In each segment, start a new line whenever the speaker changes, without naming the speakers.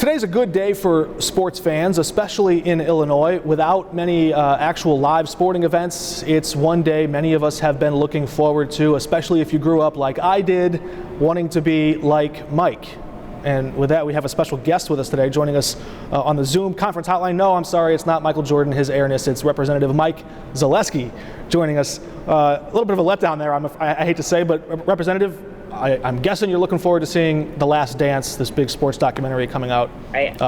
Today's a good day for sports fans, especially in Illinois. Without many actual live sporting events, it's one day many of us have been looking forward to, especially if you grew up like I did, wanting to be like Mike. And with that, we have a special guest with us today, joining us on the Zoom conference hotline. No, I'm sorry, it's not Michael Jordan, his airness. It's Representative Mike Zalewski joining us. A little bit of a letdown there, I hate to say, but Representative, I'm guessing you're looking forward to seeing The Last Dance, this big sports documentary coming out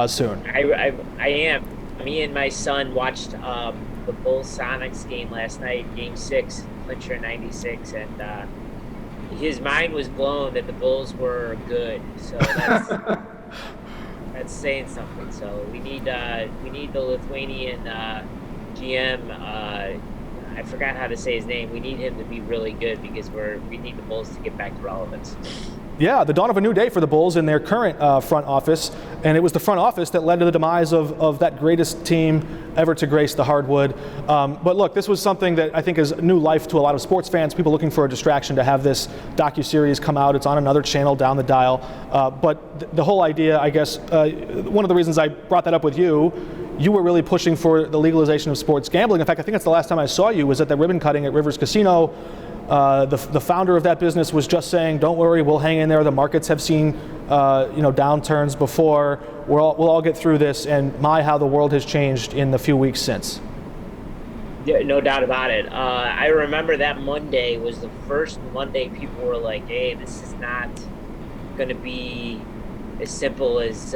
soon.
I am. Me and my son watched the Bulls-Sonics game last night, Game 6, clincher 96, and his mind was blown that the Bulls were good. So that's saying something. So we need the Lithuanian GM. I forgot how to say his name. We need him to be really good because we need the Bulls to get back to relevance.
Yeah, the dawn of a new day for the Bulls in their current front office, and it was the front office that led to the demise of that greatest team ever to grace the hardwood. But look, this was something that I think is new life to a lot of sports fans, people looking for a distraction to have this docuseries come out. It's on another channel down the dial. But the whole idea, I guess, one of the reasons I brought that up with you were really pushing for the legalization of sports gambling. In fact, I think that's the last time I saw you was at the ribbon cutting at Rivers Casino. The founder of that business was just saying, "Don't worry, we'll hang in there. The markets have seen, downturns before. We'll all get through this." And how the world has changed in the few weeks since.
Yeah, no doubt about it. I remember that Monday was the first Monday people were like, "Hey, this is not going to be as simple as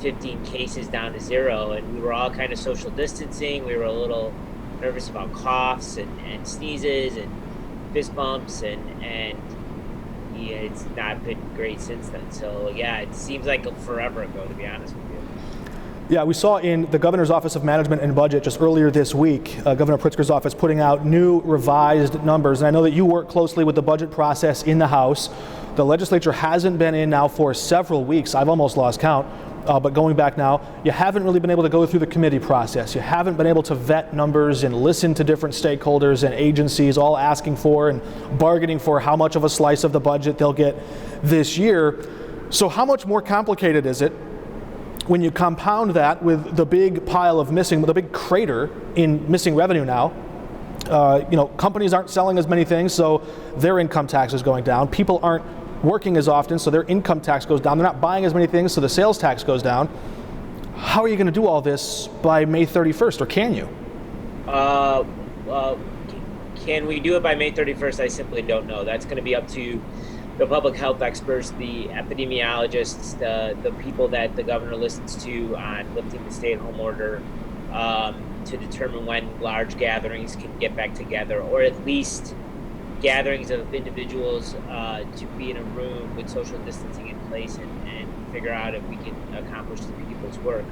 15 cases down to 0." And we were all kind of social distancing. We were a little nervous about coughs and sneezes and fist bumps, and yeah, it's not been great since then. So yeah, it seems like forever ago, to be honest with you.
Yeah, we saw in the Governor's Office of Management and Budget just earlier this week, Governor Pritzker's office putting out new revised numbers. And I know that you work closely with the budget process in the House. The legislature hasn't been in now for several weeks. I've almost lost count. But going back now, you haven't really been able to go through the committee process. You haven't been able to vet numbers and listen to different stakeholders and agencies all asking for and bargaining for how much of a slice of the budget they'll get this year. So how much more complicated is it when you compound that with the big pile of the big crater in missing revenue now? Companies aren't selling as many things, so their income tax is going down. People aren't working as often, so their income tax goes down. They're not buying as many things, so the sales tax goes down. How are you going to do all this by May 31st, or can you?
Can we do it by May 31st? I simply don't know. That's going to be up to the public health experts, the epidemiologists, the people that the governor listens to on lifting the stay-at-home order, to determine when large gatherings can get back together, or at least gatherings of individuals to be in a room with social distancing in place and figure out if we can accomplish the people's work.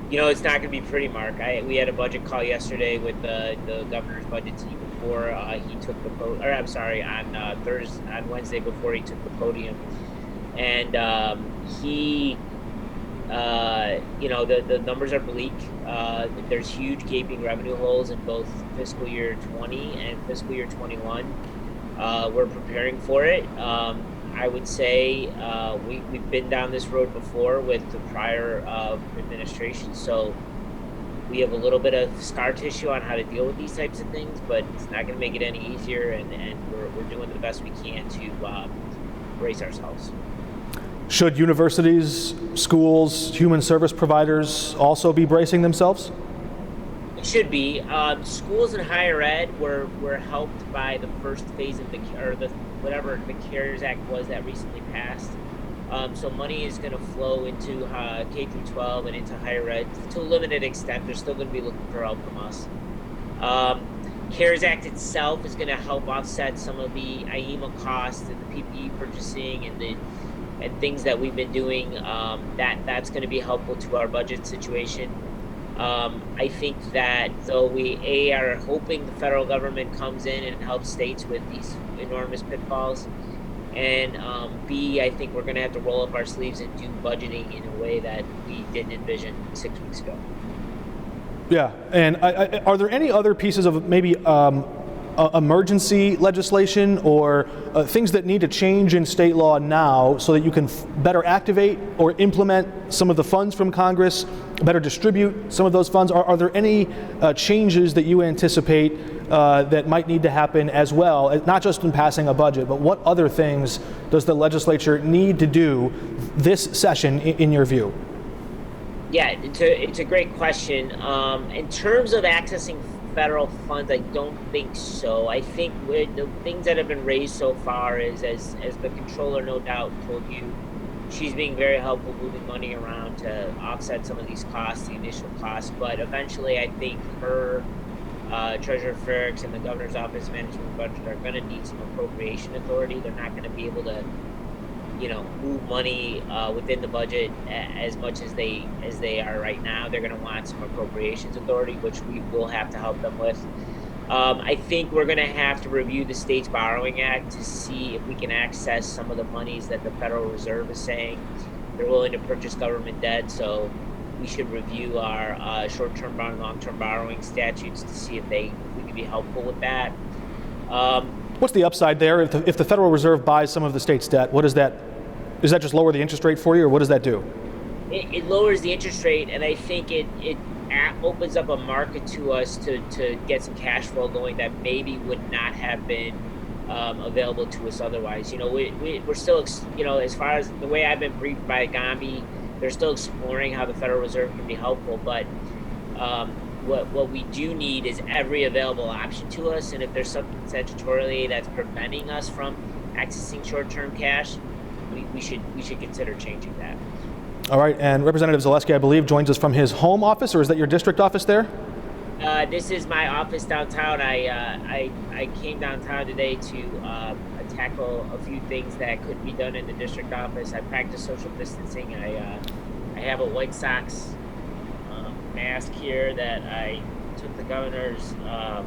It's not going to be pretty, Mark. We had a budget call yesterday with the governor's budget team before he took the on Wednesday before he took the podium, and the numbers are bleak. There's huge gaping revenue holes in both fiscal year 20 and fiscal year 21. We're preparing for it. I would say we've been down this road before with the prior administration, so we have a little bit of scar tissue on how to deal with these types of things, but it's not going to make it any easier, and we're doing the best we can to brace ourselves.
Should universities, schools, human service providers also be bracing themselves?
It should be. Schools and higher ed were helped by the first phase of the CARES Act was that recently passed. So money is going to flow into K through 12 and into higher ed to a limited extent. They're still going to be looking for help from us. CARES Act itself is going to help offset some of the IEMA costs and the PPE purchasing and things that we've been doing. That's going to be helpful to our budget situation. I think that though we are hoping the federal government comes in and helps states with these enormous pitfalls, and B, I think we're going to have to roll up our sleeves and do budgeting in a way that we didn't envision 6 weeks ago.
Yeah, and are there any other pieces of maybe emergency legislation or things that need to change in state law now so that you can better activate or implement some of the funds from Congress, better distribute some of those funds? Are there any changes that you anticipate that might need to happen as well, not just in passing a budget, but what other things does the legislature need to do this session in your view?
Yeah, it's a great question. In terms of accessing federal funds, I don't think so. I think the things that have been raised so far is, as the controller no doubt told you, she's being very helpful moving money around to offset some of these costs, the initial costs. But eventually, I think her, Treasurer Ferricks, and the governor's office management and budget are going to need some appropriation authority. They're not going to be able to, move money within the budget as much as they are right now. They're going to want some appropriations authority, which we will have to help them with. I think we're going to have to review the State's Borrowing Act to see if we can access some of the monies that the Federal Reserve is saying they're willing to purchase government debt. So we should review our short-term borrowing, long-term borrowing statutes to see if we can be helpful with that.
What's the upside there? If the Federal Reserve buys some of the state's debt, what does that? Does that just lower the interest rate for you, or what does that do?
It lowers the interest rate, and I think it opens up a market to us to get some cash flow going that maybe would not have been available to us otherwise. We're still, as far as the way I've been briefed by Gambi, they're still exploring how the Federal Reserve can be helpful, but what we do need is every available option to us, and if there's something statutorily that's preventing us from accessing short-term cash, we should consider changing that.
All right, and Representative Zalewski, I believe, joins us from his home office, or is that your district office there?
This is my office downtown. I came downtown today to tackle a few things that could be done in the district office. I practice social distancing. I have a White Sox mask here that I took the governor's. I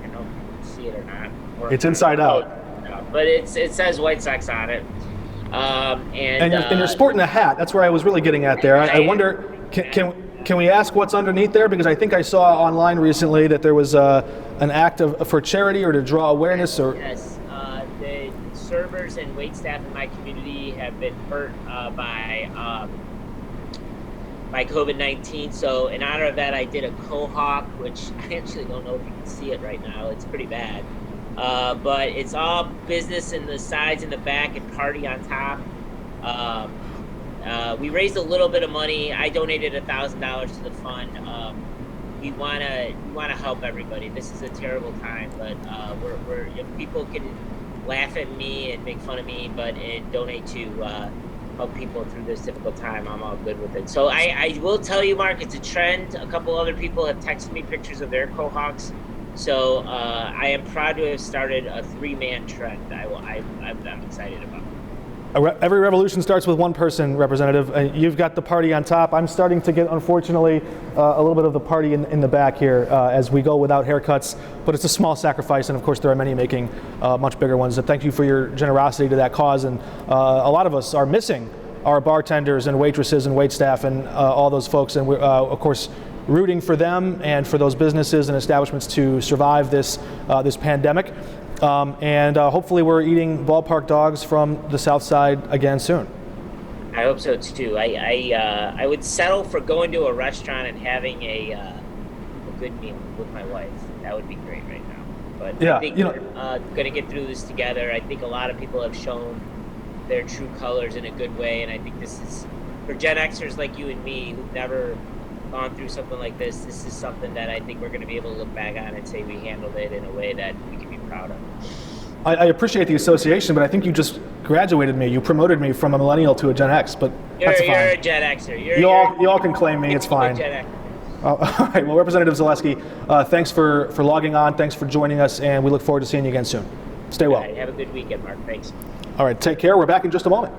don't know if you see it or not.
It's inside out.
But it says White Sox on it. And
you're sporting a hat. That's where I was really getting at there. I wonder, can we ask what's underneath there? Because I think I saw online recently that there was an act for charity or to draw awareness. Or
yes, the servers and wait staff in my community have been hurt by COVID-19. So in honor of that, I did a Quahog, which I actually don't know if you can see it right now. It's pretty bad. But it's all business in the sides and the back and party on top. We raised a little bit of money. I donated $1,000 to the fund. We want to help everybody. This is a terrible time, but if people can laugh at me and make fun of me, but donate to help people through this difficult time, I'm all good with it. So I will tell you, Mark, it's a trend. A couple other people have texted me pictures of their Quahogs. So I am proud to have started a 3-man trend. I'm excited about it.
Every revolution starts with one person, Representative. You've got the party on top. I'm starting to get, unfortunately, a little bit of the party in the back here as we go without haircuts. But it's a small sacrifice, and of course there are many making much bigger ones. So thank you for your generosity to that cause. And a lot of us are missing our bartenders and waitresses and waitstaff and all those folks. And we're, of course, rooting for them and for those businesses and establishments to survive this pandemic. And hopefully we're eating ballpark dogs from the South Side again soon.
I hope so too. I would settle for going to a restaurant and having a good meal with my wife. That would be great right now. But yeah, I think we're going to get through this together. I think a lot of people have shown their true colors in a good way, and I think this is, for Gen Xers like you and me who've never gone through something like this is something that I think we're going to be able to look back on and say we handled it in a way that we can be proud of.
I appreciate the association, but I think you just graduated me. You promoted me from a millennial to a Gen X, but that's fine. You're
a Gen Xer.
You all can claim me. It's fine.
Gen X.
All right. Well, Representative Zalewski, thanks for logging on. Thanks for joining us, and we look forward to seeing you again soon. Stay well.
All right, have a good weekend, Mark. Thanks.
All right. Take care. We're back in just a moment.